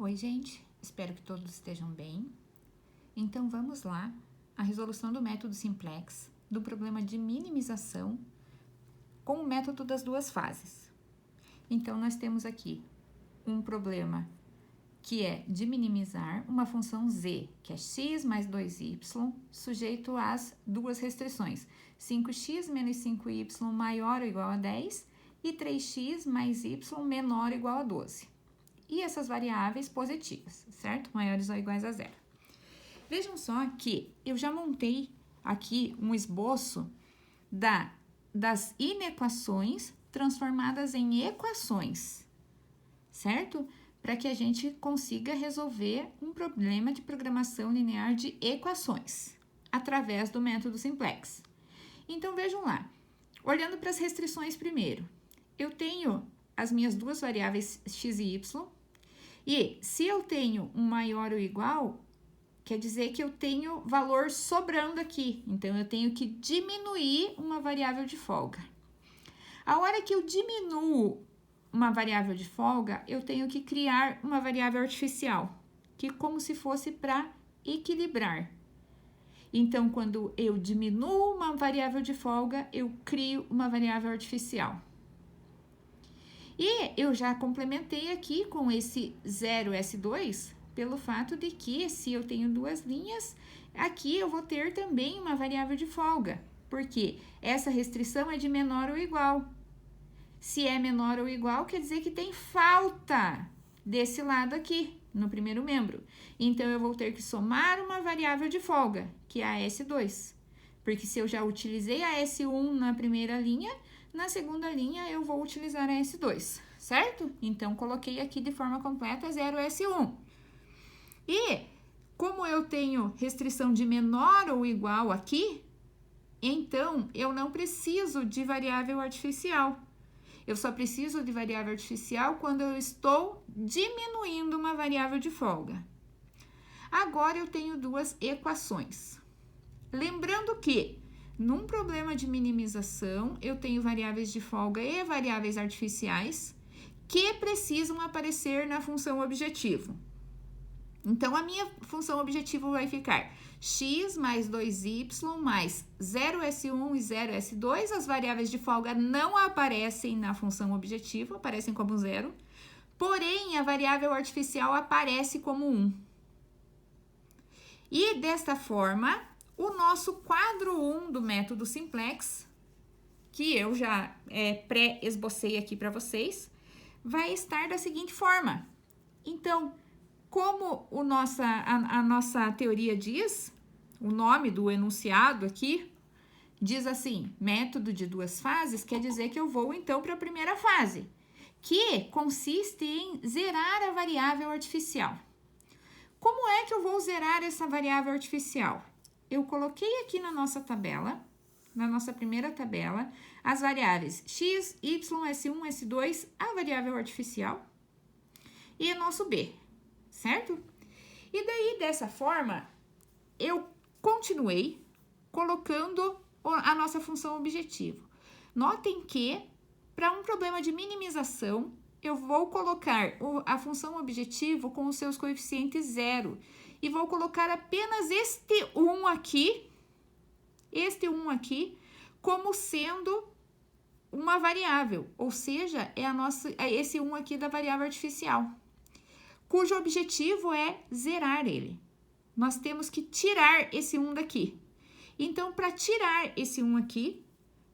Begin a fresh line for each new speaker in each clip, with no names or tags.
Oi, gente, espero que todos estejam bem. Então, vamos lá, a resolução do método simplex do problema de minimização com o método das duas fases. Então, nós temos aqui um problema que é de minimizar uma função z, que é x mais 2y, sujeito às duas restrições, 5x menos 5y maior ou igual a 10 e 3x mais y menor ou igual a 12. E essas variáveis positivas, certo? Maiores ou iguais a zero. Vejam só que eu já montei aqui um esboço das inequações transformadas em equações, certo? Para que a gente consiga resolver um problema de programação linear de equações, através do método simplex. Então, vejam lá, olhando para as restrições primeiro, eu tenho as minhas duas variáveis x e y, e se eu tenho um maior ou igual, quer dizer que eu tenho valor sobrando aqui, então eu tenho que diminuir uma variável de folga. A hora que eu diminuo uma variável de folga, eu tenho que criar uma variável artificial, que é como se fosse para equilibrar. Então, quando eu diminuo uma variável de folga, eu crio uma variável artificial. E eu já complementei aqui com esse 0S2, pelo fato de que, se eu tenho duas linhas, aqui eu vou ter também uma variável de folga, porque essa restrição é de menor ou igual. Se é menor ou igual, quer dizer que tem falta desse lado aqui, no primeiro membro. Então, eu vou ter que somar uma variável de folga, que é a S2. Porque se eu já utilizei a S1 na primeira linha, na segunda linha eu vou utilizar a S2, certo? Então, coloquei aqui de forma completa 0S1. E, como eu tenho restrição de menor ou igual aqui, então, eu não preciso de variável artificial. Eu só preciso de variável artificial quando eu estou diminuindo uma variável de folga. Agora, eu tenho duas equações. Lembrando que, num problema de minimização, eu tenho variáveis de folga e variáveis artificiais que precisam aparecer na função objetivo. Então, a minha função objetivo vai ficar x mais 2y mais 0S1 e 0S2. As variáveis de folga não aparecem na função objetivo, aparecem como zero. Porém, a variável artificial aparece como 1. E, desta forma, o nosso quadro 1 do método simplex, que eu já pré-esbocei aqui para vocês, vai estar da seguinte forma. Então, como a nossa teoria diz, o nome do enunciado aqui diz assim, método de duas fases, quer dizer que eu vou então para a primeira fase, que consiste em zerar a variável artificial. Como é que eu vou zerar essa variável artificial? Eu coloquei aqui na nossa tabela, na nossa primeira tabela, as variáveis x, y, S1, S2, a variável artificial e o nosso b, certo? E daí, dessa forma, eu continuei colocando a nossa função objetivo. Notem que, para um problema de minimização, eu vou colocar a função objetivo com os seus coeficientes zero. E vou colocar apenas este 1 aqui, como sendo uma variável. Ou seja, é esse 1 aqui da variável artificial, cujo objetivo é zerar ele. Nós temos que tirar esse 1 daqui. Então, para tirar esse 1 aqui,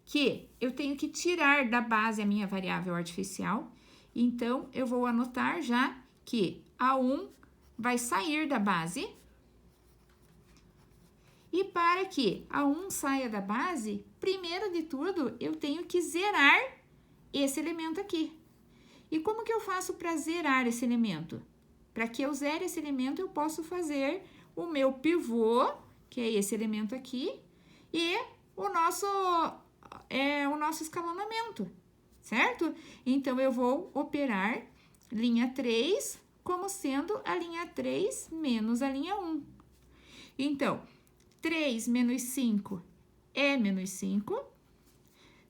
que eu tenho que tirar da base a minha variável artificial, então, eu vou anotar já que a 1 vai sair da base. E para que a 1 saia da base, primeiro de tudo, eu tenho que zerar esse elemento aqui. E como que eu faço para zerar esse elemento? Para que eu zere esse elemento, eu posso fazer o meu pivô, que é esse elemento aqui, e o nosso escalonamento, certo? Então, eu vou operar linha 3 como sendo a linha 3 menos a linha 1. Então, 3 menos 5 é menos 5.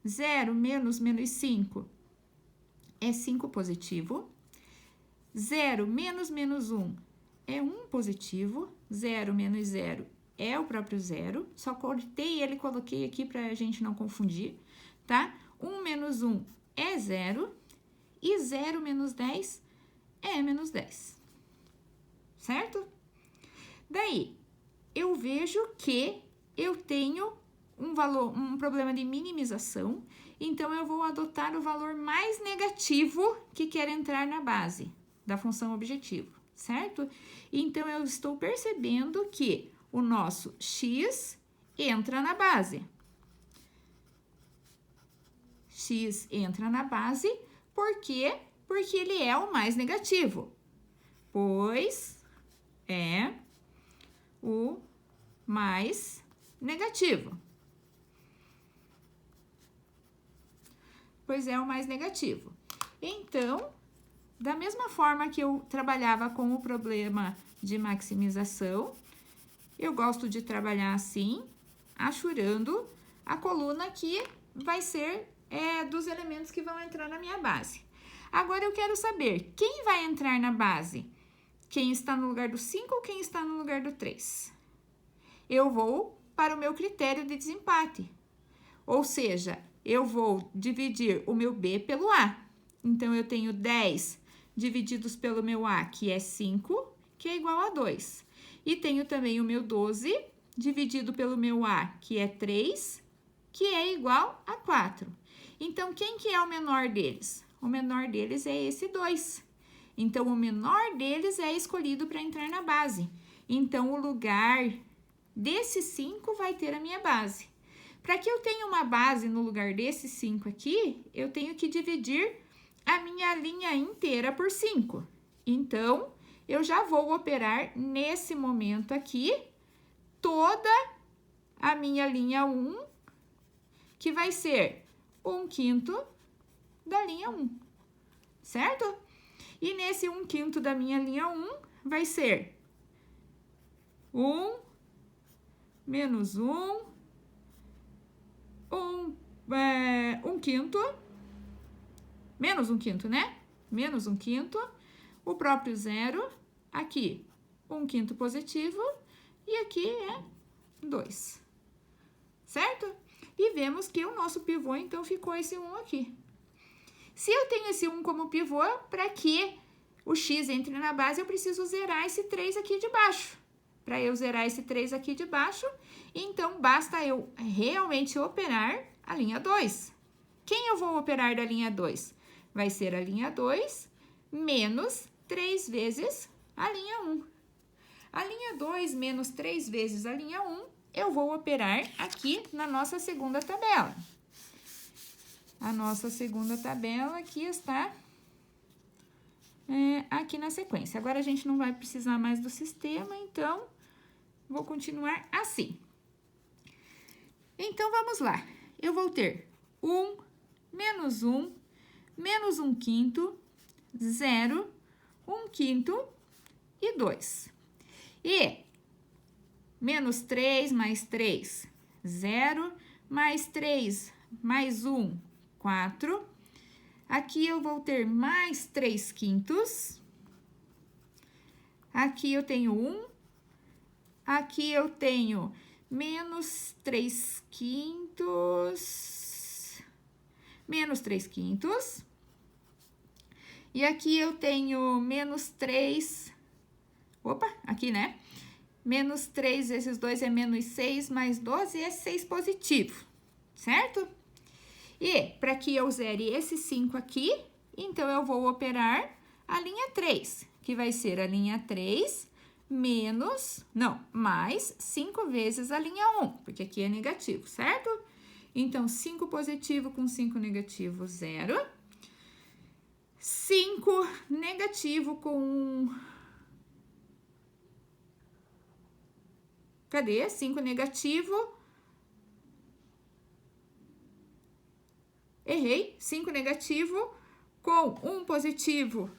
0 menos 5 é 5 positivo. 0 menos menos 1 é 1 positivo. 0 menos 0 é o próprio 0. Só cortei ele e coloquei aqui para a gente não confundir, tá? 1 menos 1 é 0. E 0 menos 10 é menos 10. Certo? Daí, eu vejo que eu tenho um problema de minimização, então eu vou adotar o valor mais negativo que quer entrar na base da função objetivo, certo? Então, eu estou percebendo que o nosso x entra na base. X entra na base, por quê? Porque ele é o mais negativo, pois é o mais negativo. Pois é o mais negativo. Então, da mesma forma que eu trabalhava com o problema de maximização, eu gosto de trabalhar assim, achurando a coluna que vai ser dos elementos que vão entrar na minha base. Agora, eu quero saber quem vai entrar na base. Quem está no lugar do 5 ou quem está no lugar do 3? Eu vou para o meu critério de desempate. Ou seja, eu vou dividir o meu B pelo A. Então, eu tenho 10 divididos pelo meu A, que é 5, que é igual a 2. E tenho também o meu 12 dividido pelo meu A, que é 3, que é igual a 4. Então, quem que é o menor deles? O menor deles é esse 2. Então, o menor deles é escolhido para entrar na base. Então, o lugar desse 5 vai ter a minha base. Para que eu tenha uma base no lugar desse 5 aqui, eu tenho que dividir a minha linha inteira por 5. Então, eu já vou operar nesse momento aqui toda a minha linha 1, que vai ser 1/5 da linha 1, certo? E nesse 1/5 da minha linha 1 vai ser 1 menos 1, 1/5, menos 1/5, né? Menos 1/5, o próprio 0, aqui 1/5 positivo e aqui é 2, certo? E vemos que o nosso pivô, então, ficou esse 1 aqui. Se eu tenho esse 1 como pivô, para que o x entre na base, eu preciso zerar esse 3 aqui de baixo. Para eu zerar esse 3 aqui de baixo, então, basta eu realmente operar a linha 2. Quem eu vou operar da linha 2? Vai ser a linha 2 menos 3 vezes a linha 1. A linha 2 menos 3 vezes a linha 1, eu vou operar aqui na nossa segunda tabela. A nossa segunda tabela aqui está aqui na sequência. Agora, a gente não vai precisar mais do sistema, então, vou continuar assim. Então, vamos lá. Eu vou ter 1, menos 1, menos 1/5, 0, 1/5 e 2. E menos 3 mais 3, 0, mais 3 mais 1, 4. Aqui eu vou ter mais 3/5. Aqui eu tenho 1. Aqui eu tenho menos 3/5. Menos 3/5. E aqui eu tenho menos 3. Opa, aqui, né? Menos 3 vezes 2 é menos 6, mais 12 é 6 positivo, certo? E para que eu zere esse 5 aqui, então eu vou operar a linha 3, que vai ser a linha 3 mais 5 vezes a linha 1, porque aqui é negativo, certo? Então, 5 positivo com 5 negativo, 0. 5 negativo com... Cadê? 5 negativo. Errei. 5 negativo com 1 positivo.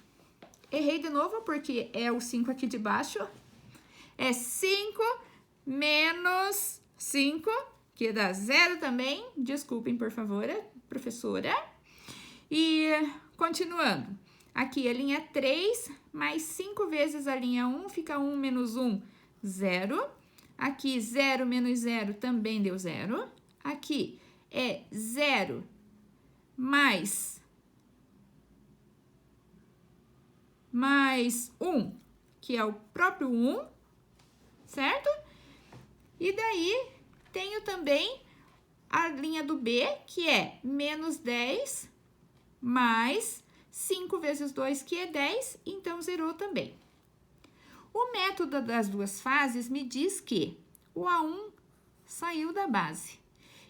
Errei de novo, porque é o 5 aqui de baixo. É 5 menos 5, que dá 0 também. Desculpem, por favor, professora. E continuando. Aqui a linha 3 mais 5 vezes a linha 1, fica 1 menos 1, 0. Aqui 0 menos 0 também deu 0. Aqui é 0 mais 1, que é o próprio 1, certo? E daí, tenho também a linha do B, que é menos 10 mais 5 vezes 2, que é 10, então zerou também. O método das duas fases me diz que o A1 saiu da base.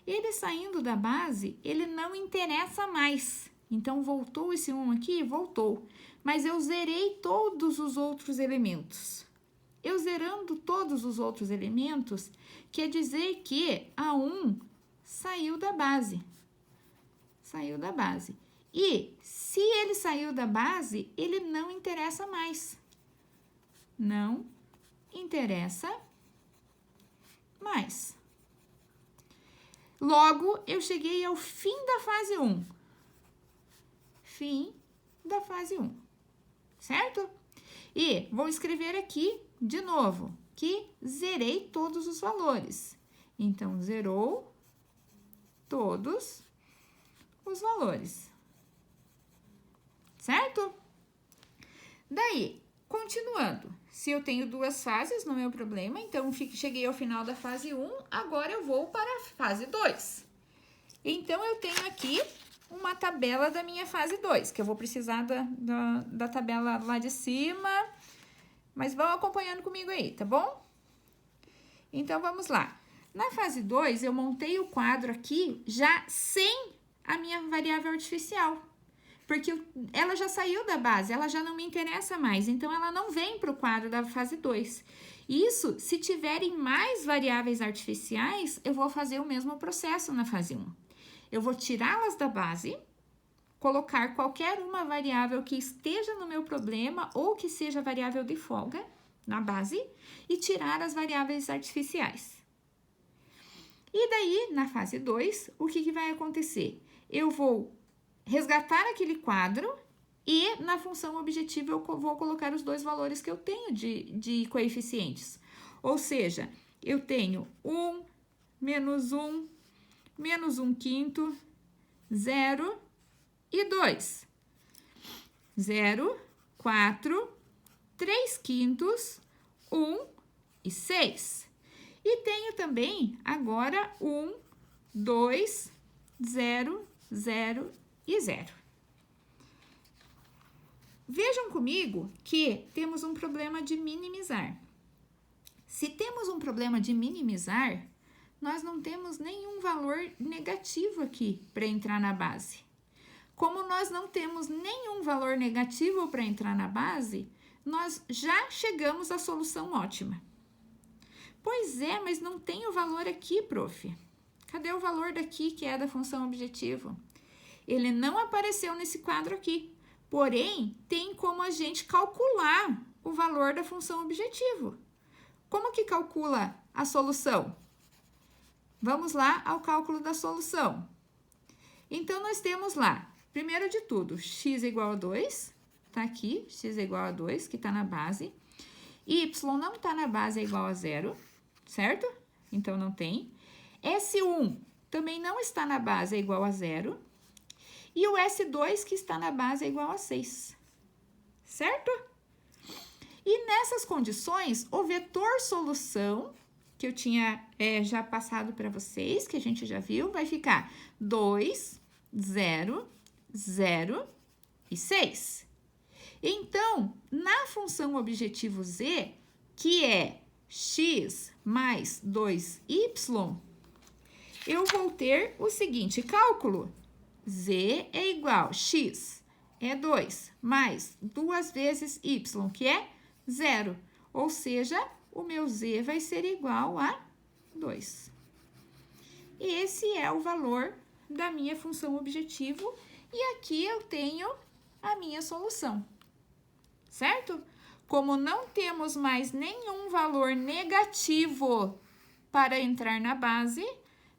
Ele saindo da base, ele não interessa mais. Então, voltou esse 1 aqui? Voltou. Mas eu zerei todos os outros elementos. Eu zerando todos os outros elementos, quer dizer que A1 saiu da base. Saiu da base. E, se ele saiu da base, ele não interessa mais. Não interessa mais. Logo, eu cheguei ao fim da fase 1. Fim da fase 1. Certo? E vou escrever aqui, de novo, que zerei todos os valores. Então, zerou todos os valores. Certo? Daí, continuando. Se eu tenho duas fases, não é o problema. Então, cheguei ao final da fase 1, agora eu vou para a fase 2. Então, eu tenho aqui uma tabela da minha fase 2, que eu vou precisar da tabela lá de cima, mas vão acompanhando comigo aí, tá bom? Então, vamos lá. Na fase 2, eu montei o quadro aqui já sem a minha variável artificial, porque ela já saiu da base, ela já não me interessa mais, então ela não vem para o quadro da fase 2. Isso, se tiverem mais variáveis artificiais, eu vou fazer o mesmo processo na fase 1. Eu vou tirá-las da base, colocar qualquer uma variável que esteja no meu problema ou que seja variável de folga na base e tirar as variáveis artificiais. E daí, na fase 2, o que vai acontecer? Eu vou resgatar aquele quadro e na função objetivo eu vou colocar os dois valores que eu tenho de coeficientes. Ou seja, eu tenho 1, menos 1, menos 1 quinto, 0 e 2. 0, 4, 3 quintos, 1 e 6. E tenho também agora 1, 2, 0, 0 e 0. Vejam comigo que temos um problema de minimizar. Se temos um problema de minimizar, nós não temos nenhum valor negativo aqui para entrar na base. Como nós não temos nenhum valor negativo para entrar na base, nós já chegamos à solução ótima. Pois é, mas não tem o valor aqui, prof. Cadê o valor daqui, que é da função objetivo? Ele não apareceu nesse quadro aqui. Porém, tem como a gente calcular o valor da função objetivo. Como que calcula a solução? Vamos lá ao cálculo da solução. Então, nós temos lá, primeiro de tudo, x igual a 2, tá aqui, x é igual a 2, que tá na base. Y não tá na base, é igual a 0, certo? Então, não tem. S1 também não está na base, é igual a 0. E o S2, que está na base, é igual a 6, certo? E nessas condições, o vetor solução, que eu tinha já passado para vocês, que a gente já viu, vai ficar 2, 0, 0 e 6. Então, na função objetivo z, que é x mais 2y, eu vou ter o seguinte cálculo. Z é igual a x, é 2, mais 2 vezes y, que é 0. Ou seja, o meu z vai ser igual a 2. E esse é o valor da minha função objetivo. E aqui eu tenho a minha solução, certo? Como não temos mais nenhum valor negativo para entrar na base,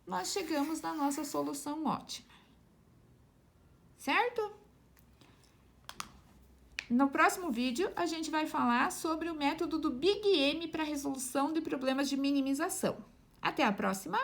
nós chegamos na nossa solução ótima. Certo? No próximo vídeo, a gente vai falar sobre o método do Big M para resolução de problemas de minimização. Até a próxima!